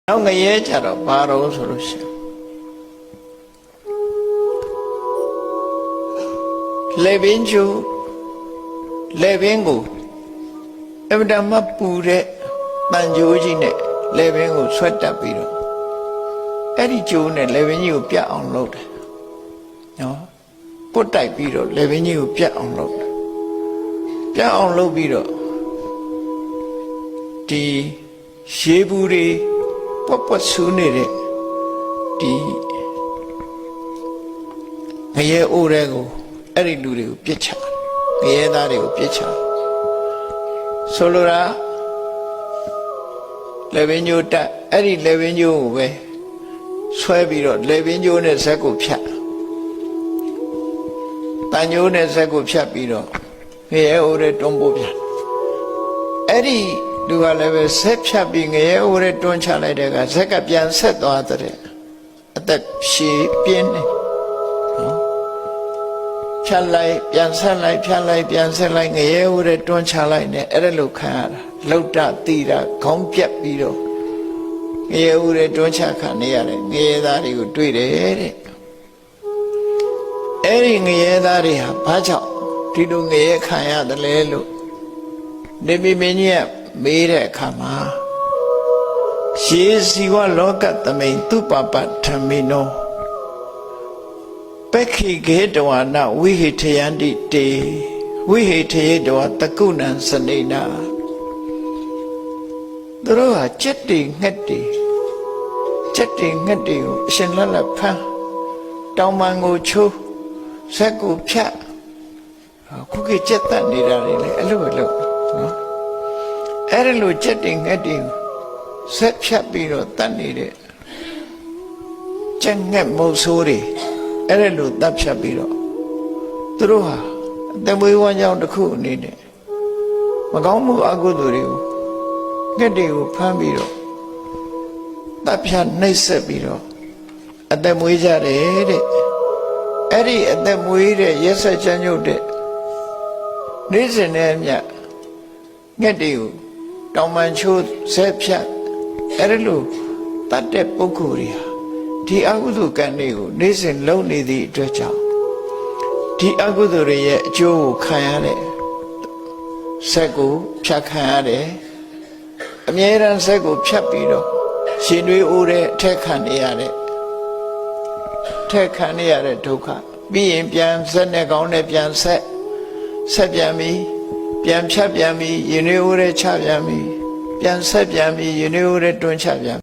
နောက်ငရဲကြတော့ဘာတော့ဆိုလို့ရှိရင်လေပင်ကျူလေပင်ကိုအမှန်တမ်းပူတဲ့တန်ကြိုးကြီးနဲ့လေပင်ကိုဆွတ်တက်ပြီးတော့အဲ့ဒီကြိုးနဲ့လေပင်ကြီးကိုပြတ်အောင်လုပ်တယ်နော်ပုတ်တိုက်ပြီးတော့လေပင်ကြီးကိုပြတ်အောင်လုပ်တယ်ပြတ်အောင်လုပ်ပြီးတော့ဒီရေဘူးတွေပွတ်ဆူးနေတဲ့ဒီငရဲအိုးတွေကိုအဲ့ဒီလူတွေကိုပြစ်ချငရဲသားတွေကိုပြစ်ချဆိုလိုတာလေပင်ညိုတက်အဲ့ဒီလေပင်ညိုကိုပဲဆွဲပြီးတော့လေပင်ညိုနဲ့ဇက်ကိုဖြတ်တန်ညိုနဲ့ဇက်ကိုဖြတ်ပြီးတော့ငရဲအိုးတွေတွန်းပို့ပြန်အဲ့ဒီလူကလည်းပဲဆက်ဖြတ်ပြီးငရဲအိုးတွေတွန်းချလိုက်တဲ့ကဇက်ကပြန်ဆက်သွားတဲ့အသက်ရှည်ပြင်းနေနော်ဖြတ်လိုက်ပြန်ဆက်လိုက်ဖြတ်လိုက်ပြန်ဆက်လိုက်ငရဲအိုးတွေတွန်းချလိုက်နေအဲ့ဒါလိုခံရတာလှုပ်တာတီတာခေါင်းပြက်ပြီးတော့ငရဲအိုးတွေတွန်းချခံနေရတယ်ငရဲသားတွေကိုတွေ့တယ်တဲ့အဲ့ဒီငရဲသားတွေဟာဘာကြောင့်ဒီလိုငရဲခံရတယ်လဲလို့နေမိမင်းကြီးကမေးတဲ့အခါမှာရေစီဝလောကသမိန်သူပပထမိနောပက္ခိခေတဝနာဝိဟိထယန္တိတေဝိဟိထယေတဝတကုဏံစနေနာသူတို့ဟာจิตတွေငှက်တွေကိုအရှင်လတ်ဖမ်းတောင်ပန်ကိုချိုးဇက်ကိုဖြတ်ခုခေတ်จิตတတ်နေတာလေအဲ့လိုပဲလုပ်နော်အဲ့ဒါလိုจิตတွေငှက်တွေဆက်ဖြတ်ပြီးတော့တတ်နေတဲ့ကျက်ငှက်မုတ်ဆိုးတွေအဲ့ဒါလိုတတ်ဖြတ်ပြီးတော့သူတို့ဟာအတမွေးဝမ်းကြောင်းတစ်ခုအနေနဲ့မကောင်းမှုအကုသိုလ်တွေကိုငှက်တွေကိုဖမ်းပြီးတော့တတ်ဖြတ်နှိပ်စက်ပြီးတော့အတမွေးကြတယ်တဲ့အဲ့ဒီအတမွေးတဲ့ရက်ဆက်ချမ်းညုတ်တဲ့နေ့စဉ်နဲ့အမျှငှက်တွေကိုတောင်ပန်ချိုးဆက်ဖြတ်အဲ့ဒါလိုတတ်တဲ့ပုဂ္ဂိုလ်တွေဟာဒီအကုသိုလ်ကံတွေကိုနေ့စဉ်လုပ်နေသည့်အတွက်ကြောင့်ဒီအကုသိုလ်တွေရဲ့အကျိုးကိုခံရတဲ့ဆက်ကိုဖြတ်ခံရတယ်အမြဲတမ်းဆက်ကိုဖြတ်ပြီးတော့ရှင်တွေအိုးတဲ့အထက်ခံနေရတဲ့ဒုက္ခပြီးရင်ပြန်ဆက်နဲ့ကောင်းနဲ့ပြန်ဆက်ပြန်ပြီးပြန်ဖြတ်ပြန်ပြီးရင်တွေအိုးတဲ့ချပြန်ပြီးပြန်ဆက်ပြန်ပြီးရင်တွေအိုးတဲ့တွန်းချပြန်